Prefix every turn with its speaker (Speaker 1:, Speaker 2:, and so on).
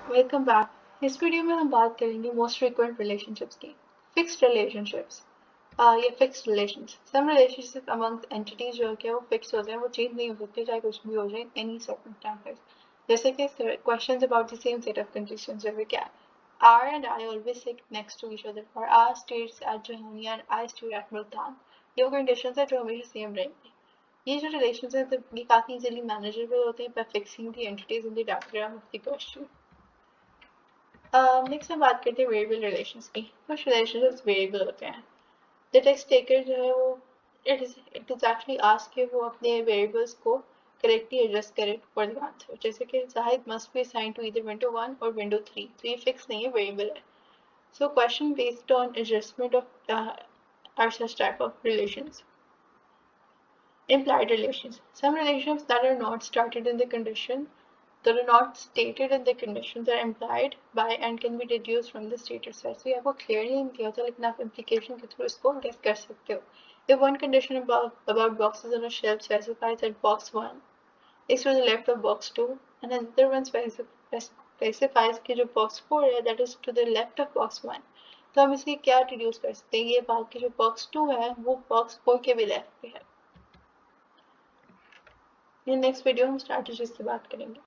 Speaker 1: Welcome back. इस video में हम बात करेंगे मोस्ट फ्रीक्वेंट रिलेशनशिप्स की। फिक्स्ड रिलेशनशिप्स या fixed relations. Some relationship among entities जो है वो फिक्स होते हैं, वो चेंज नहीं हो सकते चाहे कुछ भी हो जाए एनी सर्कमस्टेंसेस। जैसे कि questions about the same set of conditions जैसे क्या R and I always sit next to each other or R stays at Jahania and I stay at Multan। ये वो कंडीशंस है जो हमेशा सेम रहेंगी। ये जो रिलेशंस हैं तो ये काफी इजीली मैनेजेबल होते हैं by fixing the entities in the diagram of the question। Next हम बात करते हैं वेरिएबल रिलेशंस की। कुछ रिलेशनशिप्स वेरिएबल होते हैं। द टेस्ट टेकर जो है वो इट इज एक्चुअली आस्क कि वो अपने वेरिएबल्स को करेक्टली एडजस्ट करे फॉर द आंसर। जैसे कि Zahid must be assign to either window 1 और विंडो 3, तो ये फिक्स नहीं है, वेरिएबल है। So question based on adjustment of or such type of relations. Implied relations. Some relationships that are not started in the condition that are not stated in the conditions are implied by and can be deduced from the stated set। So ये आपको clearly नहीं किया होता लेकिन आप implication के through इसको guess कर सकते हो। If one condition about boxes on a shelf specifies that box 1 is to the left of box 2 and another one specifies कि जो box 4 है that is to the left of box 1, तो हम इसकी क्या deduce कर सकते हैं? ये बात कि जो box 2 है वो box 4 के भी left पे है। नेक्स्ट वीडियो हम स्ट्रैटेजीज की बात करेंगे।